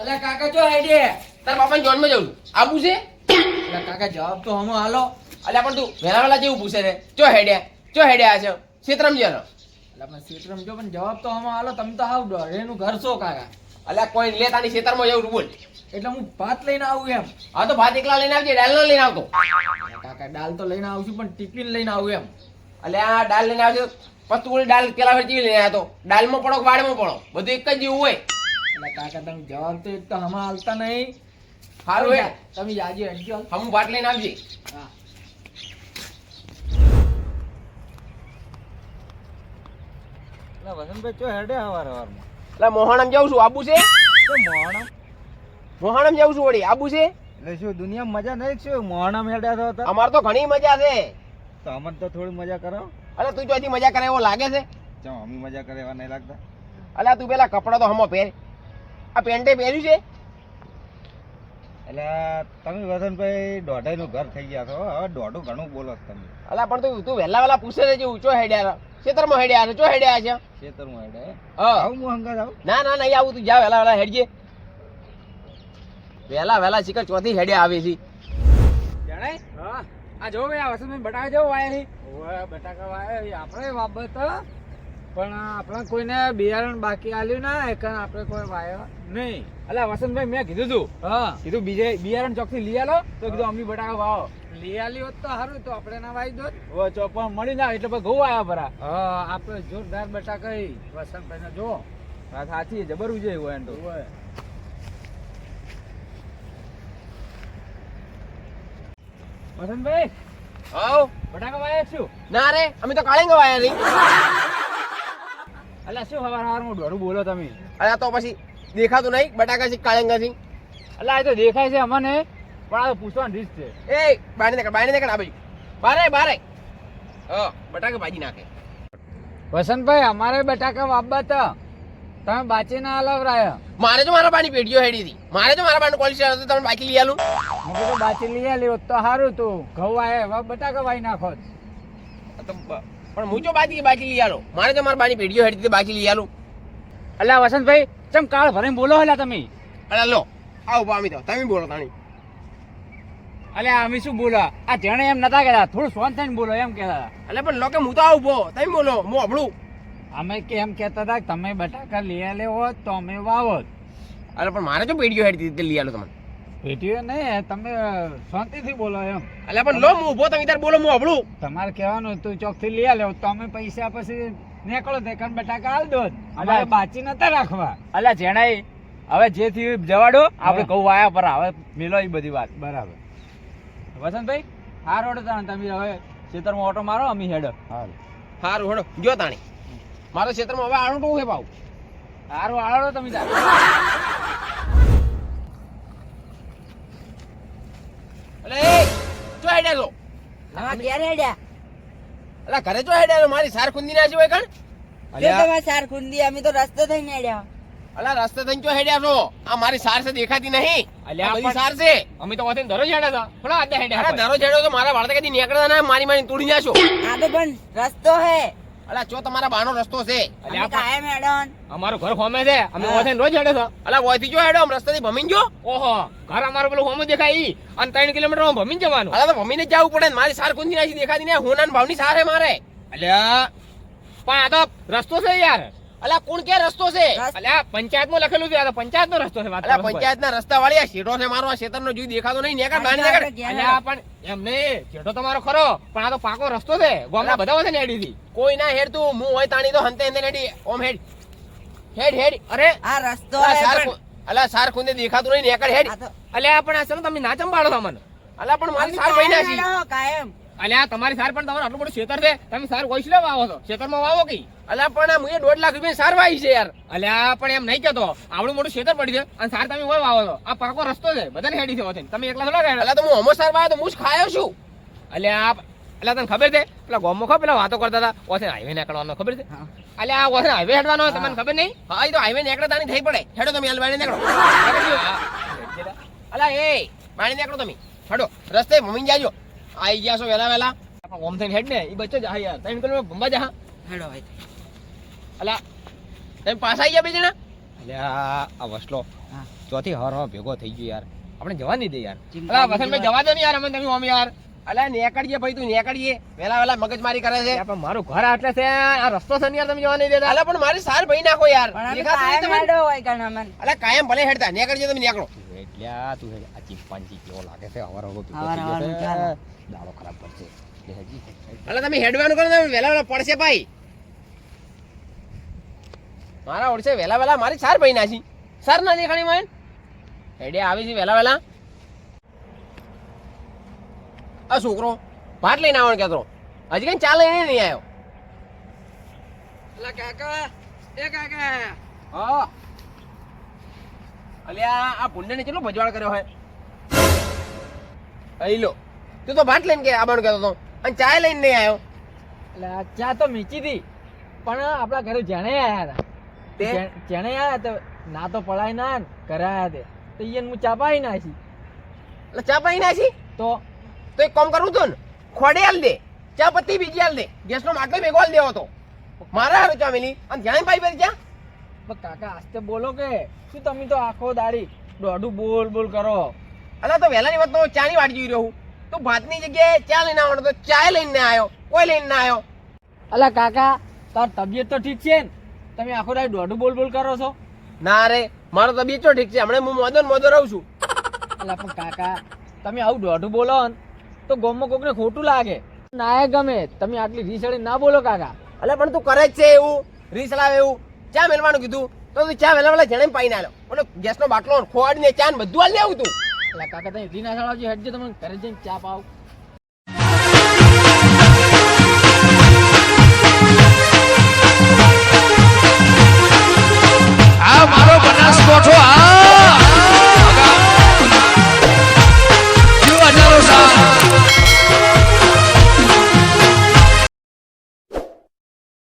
અલ્યા કાકા જો હેડે તાર બાપાને જોનમાં જવું આબુ છે. અલ્યા કાકા જવાબ તો હમો હાલો. અલ્યા પણ તું વેલા જેવું પૂછે રે. ચો હેડ્યા છે ક્ષેત્રમ જરો. અલ્યા પણ ક્ષેત્રમ જો પણ જવાબ તો હમો હાલો. તમે તો હાવ એનું ઘર છો કાકા. અલ્યા કોઈ લે તાની ક્ષેત્રમાં જવું બોલ. એટલે હું ભાત લઈને આવું એમ. હા તો ભાત એકલા લઈને આવજે, દાલ ના લઈને આવતો. કાકા દાલ તો લઈને આવું છું પણ ટિફિન લઈને આવું એમ. અલ્યા દાલ લઈને આવજો પછી તું દાલ પેલા ફેર લઈને આવ્યો તો દાલમાં પડો કે વાડમાં પડો બધું એક જ જેવું હોય. એટલે કાકા તમે જવાબ તો એક તો હમણાં હાલતા નહીં. સારું હે તમે જાજો હેડજો. હમ ભાત લઈને આવજે. હા. વસંતભાઈ ચો હેડે હવારમાં એટલે મોહણમ જાઉં છું આબુ છે. મોહણમ મોહણમ જાઉં છું વળી આબુ છે. એટલે શું દુનિયામાં મજા નહીં શું મોહણમ હેડ્યા હતા અમાર તો ઘણી મજા છે. તો અમર તો થોડી મજા કરો. અરે તું ચોથી મજા કરે એવો લાગે છે. ચમ અમી મજા કરે એવા નહીં લાગતા. અલ્યા તું પેલા કપડા તો હમો પહેર. આ પેન્ટે પહેર્યું છે. એટલે તમે વસંતભાઈ દોઢાઈનું ઘર થઈ ગયા છો હવે દોઢું ઘણું બોલો છો તમે. અલ્યા પણ તું વહેલા પૂછે છે જેવું ચો હેડ્યા ખેતરમાં હેડ્યા છે ચો હેડ્યા છે. ખેતરમાં હેડે હા આવું હું હંગાત આવું. ના નહીં આવું તું જા વહેલા હેડજે. વહેલા શિખર ચોથી હેડ્યા આવે છે. જણાય હા આ જો ભાઈ આ વસંતભાઈ બટાકા જેવો વાયા છે. ઓય બટાકા વાયા આપણે બાબત પણ આપણે કોઈને બિયારણ બાકી આલ્યું ના એકન આપણે કોઈ વાયો નહીં. અલા વસંતભાઈ મેં કીધું તું હા કીધું બીજે બિયારણ ચોકથી લઈ આલો તો કીધું અમની બટાકા વાવો. લઈ આલ્યું હોત તો સારું તો આપણે ના વાઈ દોત. ઓ ચોપન મળી ના એટલે પછી ઘઉં આવ્યા પરા. હા આપણે જોરદાર બટાકા વસંતભાઈ જો વાત સાચી જબર ઉજે હોય એમ તો. ઓય વસંતભાઈ આવ બટાકા વાયા શું? ના રે અમે તો કાળેંગા વાયા રહી. અલા શું હવારમાં દોડું બોલો તમે? અલ્યા તો પછી દેખાતું નહીં બટાકા છે કાળેંગા છે. અલા એ તો દેખાય છે અમને પણ આ તો પૂછવાની રીત છે. એ બારી નીકળ આ બાજુ બારે હા બટાકા ભાજી નાખે. વસંતભાઈ અમારે બટાકા વાવવા હતા તમે બાચી ના હલાવરાયા. મારે તો મારા બાની પેઢીઓ હેડી હતી. મારે તો મારા બાનું કોલેજ હતું તમે બાકી લઈ આલું. મેં કીધું બાચી લઈ આલી હોત તો સારું તું ઘઉં આયા બટાકા વાઈ નાખો. પણ હું જો બાકી લઈ આલો. મારે તો મારા બાની પેઢીઓ હેડી હતી બાકી લઈ આલું. અલા વસંતભાઈ ચમ કાળ ભરીને બોલો હલા તમે? અલ્યા લો આવો પામી તો તમે બોલો તાણી. અલ્યા અમે શું બોલા આ જેણે એમ નતા કહેતા થોડું શાંત થઈને બોલો એમ કહેતા. અલ્યા પણ લોકે હું તો આવું પો તમે બોલો હું અભળું. અમે કેમ કહેતા હતા કે તમે બટાકા લઈ આલે હોત તો અમે વાવોત. અરે પણ મારે તો પેઢીઓ હેડી હતી લઈ આલો તમને. પેટીઓ નહીં તમે શાંતિથી બોલો એમ. અલ્યા પણ લો હું ઉભો તમે તાર બોલો હું અભળું. તમારે કહેવાનું તું ચોકથી લઈ આલે હોત તો અમે પૈસા પછી નીકળો તે કારણ બટાકા હાલ દો. અમારે બાચી નતા રાખવા. અલ્યા જેણે હવે જે થયું જવાડો આપણે કહું આયા પર હવે મેલો એ બધી વાત. બરાબર વસંતભાઈ હાર ઓડો તાણ તમે હવે ખેતરમાં ઓટો મારો અમે હેડ. સારું હડો જો તાણી મારા ક્ષેત્રમાં હવે આણું ટું હે પાવ. હારું આળો તમે તાર. અલે એ ચો હેડ્યા છો? આમાં ક્યારે હેડ્યા? અલા ઘરે ચો હેડ્યા છો? મારી સાર ખુંદી ના છે હોય કણ. જો તમારે સાર ખુંદી અમે તો રસ્તો થઈને હેડ્યા. અલા રસ્તે થઈને ચો હેડ્યા છો? આ મારી સાર છે દેખાતી નહીં. અલ્યા આ બધી પણ- સાર છે. અમે તો વસંત દરરોજ હેડ્યા હતા પણ આજે અરે હેડ્યા. દરરોજ હેડ્યો તો મારા વાળતા કદી નીકળતા ના મારી તોડી નાખો. આ તો પણ રસ્તો હે. અલા ચો તમારા બાનો રસ્તો છે. અમે અલ્યા પણ કાયમ હેડોન. અમારું ઘર હોમે છે અમે હા. વસંત રોજ હેડ્યા હતા. અલા વોયથી જો હેડ્યો આમ રસ્તેથી ભમીને જો. ઓહો ઘર અમારું પેલું હોમે દેખાય ઈ અને 3 કિલોમીટર ભમીને જવાનું. અલા તો ભમીને જ જવું પડે ને. મારી સાર ખુંદી નાખી દેખાતી નહીં. હોના ભાવની સાર હે મારે. અલ્યા પણ આ તો રસ્તો છે યાર. અલા કોણ કે રસ્તો છે? અલ્યા પંચાયતમાં લખેલું છે આ તો પંચાયતનો રસ્તો છે. વાત અલા કરો છો ભાઈ. પંચાયતના રસ્તા વાળી આ શેઠો છે મારો. આ ક્ષેત્રનો જોઈ દેખાતો નહીં. નેકળ બાની નેકળ. અલ્યા પણ એમ નહીં જેઠો તમારો ખરો પણ આ તો પાકો રસ્તો છે ગામના બધા વસે નેડી થી. કોઈ ના હેડ તું. હું હોય તાણી તો હંતે હંતે નેડી ઓમ હેડ હેડ. અરે આ રસ્તો અલા હે સાર પણ. ખુ- અલા સાર ખુંદે દેખાતું નહીં. નેકળ હેડ. આ તો અલ્યા પણ આ ચલો તમે ના ચંપાડો છો મને. અલા પણ મારી અમે સાર કાયમ વહી નાખી. હેડો, કાયમ. અલ્યા તમારી સાર પણ તમારું આટલું બધું ખેતર છે તમે સાર કોઈ લે વાવો છો ખેતરમાં વાવો કી. અલા પણ આ મુએ 1.5 લાખ રૂપિયા સાર વાઈ છે યાર. અલ્યા પણ એમ નહીં કેતો આવડું મોટું ખેતર પડી છે અને સાર તમે હોય વાવો છો. આ પાકો રસ્તો છે બધાને હેડી છે વથીને. તમે એકલા થોડા હેડો. અલા તો હું અમો સાર વાયો તો હું જ ખાયો છું. અલ્યા અલ્યા તને ખબર છે પેલા ગામમાં ખબર પેલા વાતો કરતા હતા ઓસે હાઈવે નીકળવાનો ખબર છે? અલ્યા ઓસે હાઈવે હેડવાનો તમને ખબર નહીં? હા એ તો હાઈવે નેકળે તાણી થઈ પડે. હેડો તમે હાલ બાણી નેકળો. અલા એ બાણી નેકળો તમે. હેડો રસ્તે ભમીને જાજો. આઈ ગયા છો વેલા. ઓમ થઈને હેડ ને એ બચ્ચો જા યાર 3 કિલોમીટર ભંબા જા. હેડો ભાઈ. અલ્યા તમે પાછા આવી ગયા બે જણા. અલ્યા આ વસલો ચોથી હર ભેગો થઈ ગયો યાર આપણે જવા નહીં દે યાર ચિંતા અલા નહીં વસંતભાઈ જવા દો ને યાર અમે તમે ઓમ યાર અલ્યા નેકળીએ ભાઈ તું નેકળીએ વેલા વેલા મગજમારી કરે છે યાર, પણ મારું ઘર આટલે છે આ રસ્તો છે ને યાર તમે જવા નહીં દેતા અલ્યા પણ મારી સાર ભાઈ નાખો યાર પણ અમે દેખાતું નહીં કાયમ તમને? હેડો હોય કણ અમન. અલ્યા કાયમ ભલે હેડતા નેકળીએ તમે નેકળો એટલે તું હેડ, આ ચિંપાંજી કેવો લાગે છે હવાર ભેગો થઈ હવાર ગયો હવારનું છે. ચાલે. દાડો ખરાબ પડશે લે હજી. અલ્યા તમે હેડવાનું કરો ને વેલા વેલા પડશે ભાઈ મારા ઓળશે વેલા વેલા મારી સાર ભાઈ નાખી સાર ના દેખાણી મને હેડે આવી છે વેલા વેલા આ છોકરો ભાત લઈને આવવાનું કહેતો હજી કઈ ચાલે નહીં આવ્યો અલા કાકા એ કાકા હા અલ્યા આ પુંડે ને કેટલો ભજવાડ કર્યો હોય અહીં લો તું તો ભાત લઈને કે આવવાનું કહેતો હતો અને ચાય લઈને નહીં આવ્યો એટલે આ ચા તો મીચી હતી પણ આપણા ઘરે જેણે આયા તે? હતા જેણે આયા તો ના તો પડાય ના ને ઘરે આયા તે તો ઈયન હું ચા પાઈ નાખી એટલે ચા પાઈ નાખી તો તો એક કામ કરવું તું ને ખોડે હાલ દે ચા પત્તી બીજી હાલ દે ગેસનો માટલો ભેગો હાલ દેવો તો મારા હારું ચા મેલી અને ધ્યાન પાઈ પડી ચા પણ કાકા આસ્તે બોલો કે શું તમે તો આખો દાડી દોઢું બોલ બોલ કરો અલા તો વહેલાની વાત તો ચાની વાટ જોઈ રહ્યો હું તું ભાતની જગ્યાએ ચા લઈને આવવાનો તો ચા લઈને ના આવ્યો કોઈ લઈને ના આવ્યો અલા કાકા તાર તબિયત તો ઠીક છે ને તમે આખો દાડી દોઢું બોલ બોલ કરો છો ના રે મારો તબિયત તો ઠીક છે હમણાં હું મોદો ને મોદો રહું છું અલા પણ કાકા તમે આવું દોઢું બોલો ને તો ગામમાં કોકને ખોટું લાગે ના ગમે તમે આટલી રીસડી ના બોલો કાકા અલે પણ તું કરે જ છે એવું રીસ લાવે એવું ચા મેલવાનું કીધું તો તું ચા વહેલા વહેલા જણે પાઈ ના લો ઓલો ગેસનો બાટલો ખોવાડીને ચા ને બધું હાલ દેવું તું એટલે કાકા તમે રીના શાળા હેડજો તમને ઘરે જઈને ચા પાવ